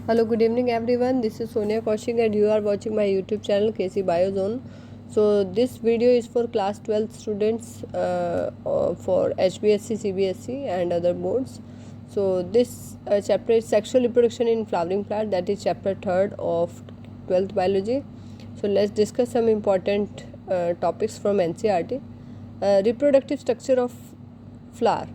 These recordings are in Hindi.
Hello, good evening everyone. This is Sonia Kaushik and you are watching my YouTube channel KC Biozone. So this video is for class 12th students for HBSC, CBSC and other boards. So this chapter is sexual reproduction in flowering plant, that is chapter 3rd of 12th biology. So let's discuss some important topics from NCERT. Reproductive structure of flower.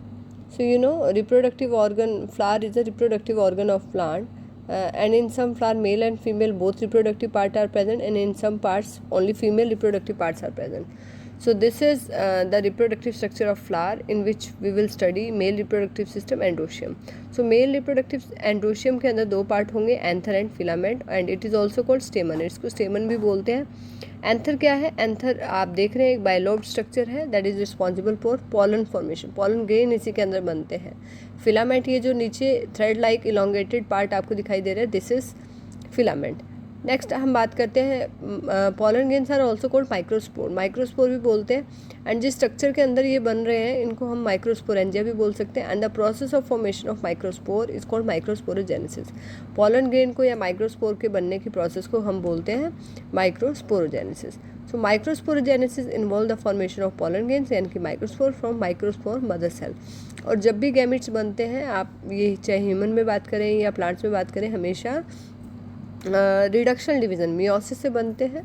So reproductive organ, flower is a reproductive organ of plant. And in some flower male and female both reproductive parts are present, and in some parts only female reproductive parts are present. So this is the reproductive structure of flower, in which we will study male reproductive system, endoecium. So male reproductive endoecium के अंदर दो पार्ट होंगे, anther and filament, and it is also called स्टेमन. इसको स्टेमन भी बोलते हैं. एंथर क्या है? एंथर आप देख रहे हैं एक बायलोब्ड स्ट्रक्चर है that is responsible for pollen formation. Pollen grain इसी के अंदर बनते हैं. फिलामेंट ये जो नीचे थ्रेड लाइक इलोंगेटेड पार्ट आपको दिखाई दे रहा है, दिस इज फिलामेंट. नेक्स्ट हम बात करते हैं pollen grains are also called microspore. Microspore भी बोलते हैं. एंड जिस स्ट्रक्चर के अंदर ये बन रहे हैं इनको हम माइक्रोस्पोरेंजिया भी बोल सकते हैं. And the process of formation of microspore is called microsporogenesis. Pollen grain को या माइक्रोस्पोर के बनने की प्रोसेस को हम बोलते हैं microsporogenesis. So microsporogenesis involve the formation of pollen grains यानी कि microspore from microspore mother cell. और जब भी गैमेट्स बनते हैं, आप ये चाहे ह्यूमन में बात करें या प्लांट्स में बात करें, हमेशा रिडक्शन डिवीज़न मियोसिस से बनते हैं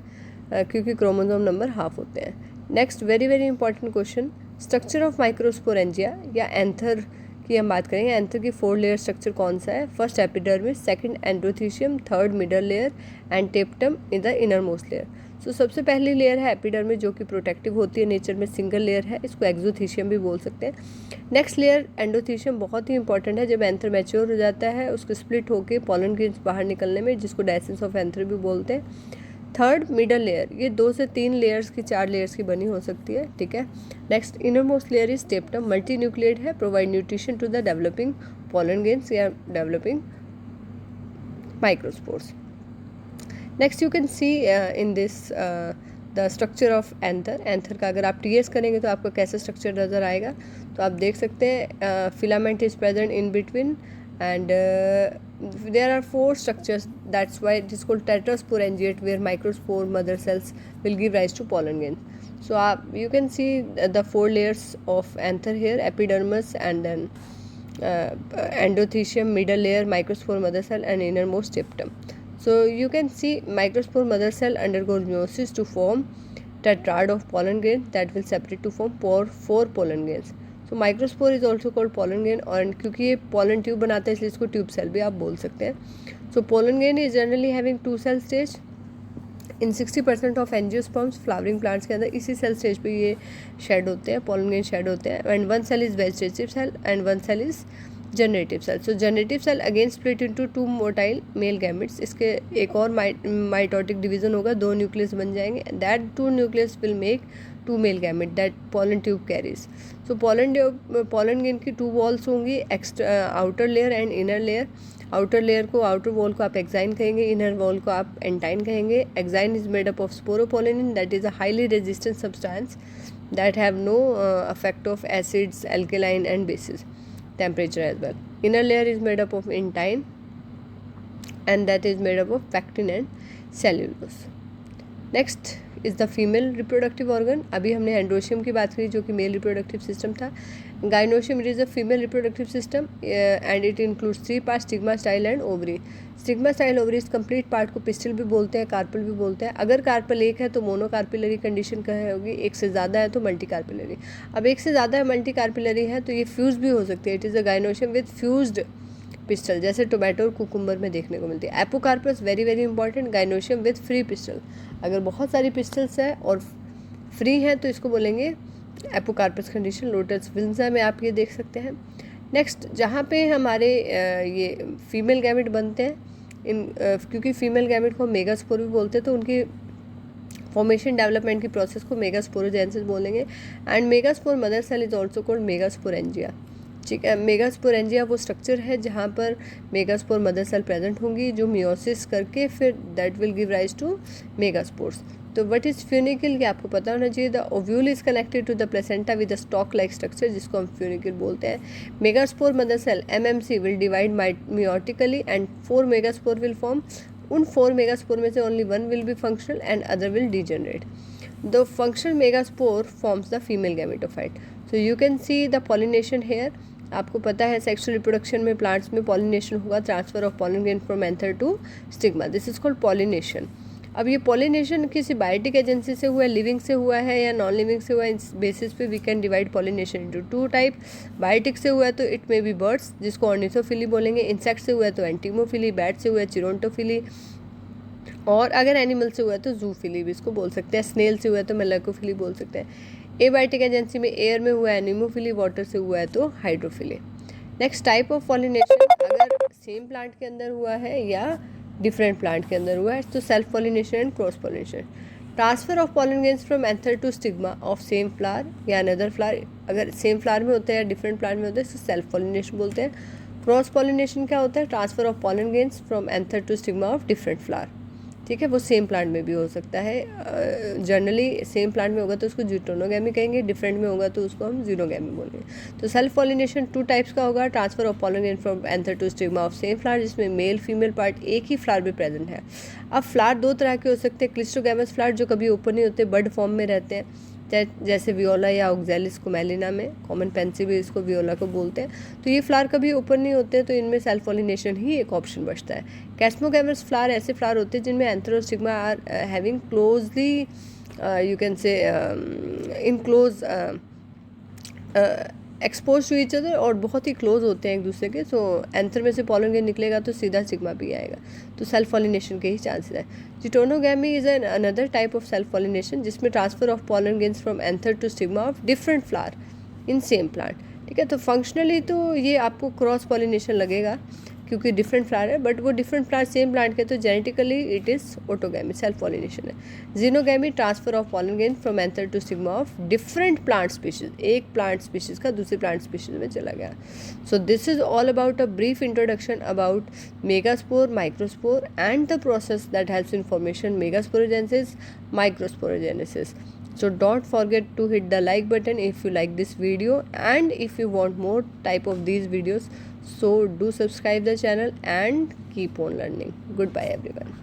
क्योंकि क्रोमोसोम नंबर हाफ होते हैं. Next very very important question, structure of microsporangia या एंथर की हम बात करेंगे. एंथर की 4 लेयर स्ट्रक्चर कौन सा है? First epidermis, second endothecium, third middle layer and tapetum in the inner most layer. So सबसे पहली लेयर है एपिडर्मिस जो कि प्रोटेक्टिव होती है, नेचर में सिंगल लेयर है, इसको एक्सोथीशियम भी बोल सकते हैं. नेक्स्ट लेयर एंडोथीशियम बहुत ही इंपॉर्टेंट है. जब एंथर मैच्योर हो जाता है उसको स्प्लिट होकर पॉलन ग्रेन्स बाहर निकलने में, जिसको डायसेंस ऑफ एंथर भी बोलते हैं. थर्ड मिडल लेयर, ये 2 से 3 लेयर्स की 4 लेयर्स की बनी हो सकती है. ठीक है. Next inner most layer is tapetum, multi nucleate है, provide nutrition to the developing pollen grains या developing microspores. Next you can see in this the structure of anther. Anther का अगर आप टीएस करेंगे तो आपको कैसा स्ट्रक्चर नज़र आएगा, तो आप देख सकते हैं filament is present in between and there are 4 structures, that's why it is called tetrasporangiate, where microspore mother cells will give rise to pollen grains. So you can see the 4 layers of anther here, epidermis and then endothecium, middle layer, microspore mother cell and innermost septum. So you can see microspore mother cell undergoes meiosis to form tetrad of pollen grains that will separate to form 4 pollen grains. तो microspore is also called pollen grain, और क्योंकि ये पोलन ट्यूब बनाता है इसलिए इसको ट्यूब सेल भी आप बोल सकते हैं. So pollen grain is generally having 2 cell stage in 60% of angiosperms. Flowering plants के अंदर इसी सेल स्टेज पे ये शेड होते हैं, पोलन ग्रेन शेड होते हैं. And 1 cell is vegetative cell and 1 cell is generative cell. So generative cell again split into 2 motile male gametes. इसके एक और माइटोटिक डिवीजन होगा, 2 न्यूक्लियस बन जाएंगे. That 2 nucleus will make 2 male gamete that pollen tube carries. So pollen grain की 2 वॉल्स होंगी, extra outer layer and inner layer. Outer wall को आप एक्साइन कहेंगे, इनर वॉल को आप एंटाइन कहेंगे. Exine is made up of sporopollenin, that is a highly resistant substance that have no effect of acids, alkaline and bases, temperature as well. Inner layer is made up of intine and that is made up of pectin and cellulose. Next is the female reproductive organ. अभी हमने एंडोशियम की बात करी जो कि मेल रिप्रोडक्टिव सिस्टम था. Gynoecium it is a female reproductive system and it includes 3 parts, stigma, style and ovary. Stigma, style, ovary इस कंप्लीट पार्ट को पिस्टल भी बोलते हैं, कार्पल भी बोलते हैं. अगर कार्पल एक है तो मोनोकार्पिलरी कंडीशन कहाँ होगी, एक से ज़्यादा है तो मल्टी कार्पिलरी. अब एक से ज़्यादा है, मल्टी कार्पिलरी है तो ये फ्यूज़ भी हो सकती है. It is a gynoecium with fused pistol, जैसे टोमेटो और कुकुम्बर में देखने को मिलती है. Apocarpous very very important, gynoecium with free pistol. अगर बहुत सारी पिस्टल्स है और फ्री हैं तो इसको बोलेंगे एपोकार्पस कंडीशन. लोटस विल्सा में आप ये देख सकते हैं. नेक्स्ट जहाँ पे हमारे ये फीमेल गैमेट बनते हैं, क्योंकि फीमेल गैमेट को मेगास्पोर भी बोलते हैं तो उनकी फॉर्मेशन डेवलपमेंट की प्रोसेस को मेगास्पोरोजेनेसिस बोलेंगे. And megaspore mother cell is also called megasporangia. ठीक है. मेगास्पोरेंजिया वो स्ट्रक्चर है जहाँ पर मेगास्पोर मदर सेल प्रेजेंट होंगी जो मियोसिस करके फिर that will give rise to megaspores. तो व्हाट इज़ फ्यूनिकल की आपको पता होना चाहिए। The ovule is connected to the placenta with a stalk like structure जिसको हम फ्यूनिकल बोलते हैं। Megaspore mother cell MMC will divide meiotically and 4 megaspore will form. उन 4 मेगास्पोर में से only 1 will be functional and other will degenerate. The functional megaspore forms the female gametophyte. So you can see the pollination here. आपको पता है सेक्सुअल रिप्रोडक्शन में प्लांट्स में पॉलिनेशन होगा, transfer of pollen grain from anther to stigma, this is called pollination. अब ये पॉलिनेशन किसी बायोटिक एजेंसी से हुआ है, लिविंग से हुआ है या नॉन लिविंग से हुआ है, इस बेसिस पे we can divide pollination into 2 type. Biotic से हुआ है तो इट मे बी बर्ड्स जिसको ऑर्निथोफिली बोलेंगे, इंसेक्ट से हुआ है तो एंटीमोफिली, बैट से हुआ है चिरोंटोफिली, और अगर एनिमल से हुआ है तो जूफिली भी इसको बोल सकते हैं, स्नेल से हुआ है तो मेलाकोफिली बोल सकते हैं। एबायोटिक एजेंसी में एयर में हुआ है एनिमोफिली, वाटर से हुआ है तो hydrophily. Next type of pollination, अगर सेम प्लांट के अंदर हुआ है या डिफरेंट प्लांट के अंदर हुआ है तो self pollination and cross pollination. Transfer of pollen grains from anther to stigma of same flower या अनदर फ्लावर, अगर सेम फ्लावर में होता है या डिफरेंट प्लांट में होता है तो सेल्फ पॉलिनेशन बोलते हैं। क्रॉस पॉलिनेशन क्या होता है? Transfer of pollen grains from anther to stigma of different flower. ठीक है, वो सेम प्लांट में भी हो सकता है। जनरली सेम प्लांट में होगा तो उसको ज्यूटोनोगैमी कहेंगे, डिफरेंट में होगा तो उसको हम जीनोगैमी बोलेंगे। तो सेल्फ पॉलिनेशन 2 टाइप्स का होगा। Transfer of pollen grain from anther to stigma of same flower जिसमें मेल फीमेल पार्ट एक ही फ्लावर में प्रेजेंट है। अब फ्लावर 2 तरह के हो सकते हैं। क्लिस्टोगैमस फ्लावर जो कभी ओपन नहीं होते, बड फॉर्म में रहते हैं, जैसे वियोला या ऑक्जेलिस कोमेलिना में, कॉमन पेंसी भी इसको वियोला को बोलते हैं। तो ये फ्लावर कभी ओपन नहीं होते तो इनमें सेल्फ पॉलिनेशन ही एक ऑप्शन बचता है। कैस्मोगैमस फ्लावर ऐसे फ्लावर होते हैं जिनमें एंथर और stigma are having closely you can say in close expose to each other और बहुत ही क्लोज होते हैं एक दूसरे के। सो एंथर में से पॉलन ग्रेन निकलेगा तो सीधा स्टिग्मा भी आएगा, तो सेल्फ पॉलिनेशन के ही चांसेस है। Geitonogamy is an another type of self pollination जिसमें transfer of pollen grains from anther to stigma of different flower in same plant. ठीक है, तो फंक्शनली तो ये आपको क्रॉस पॉलिनेशन लगेगा क्योंकि डिफरेंट फ्लावर है, बट वो डिफरेंट फ्लावर सेम प्लांट के तो genetically it is autogamy, self pollination है। Xenogamy transfer of pollen grain from anther to stigma of different plant species, एक प्लांट स्पीशीज का दूसरी प्लांट स्पीशीज में चला गया। So this is all about a brief introduction about megaspore, microspore and the process that helps in formation megasporogenesis, microsporogenesis. So don't forget to hit the like button if you like this video, and if you want more type of these videos, so do subscribe the channel and keep on learning. Goodbye everyone.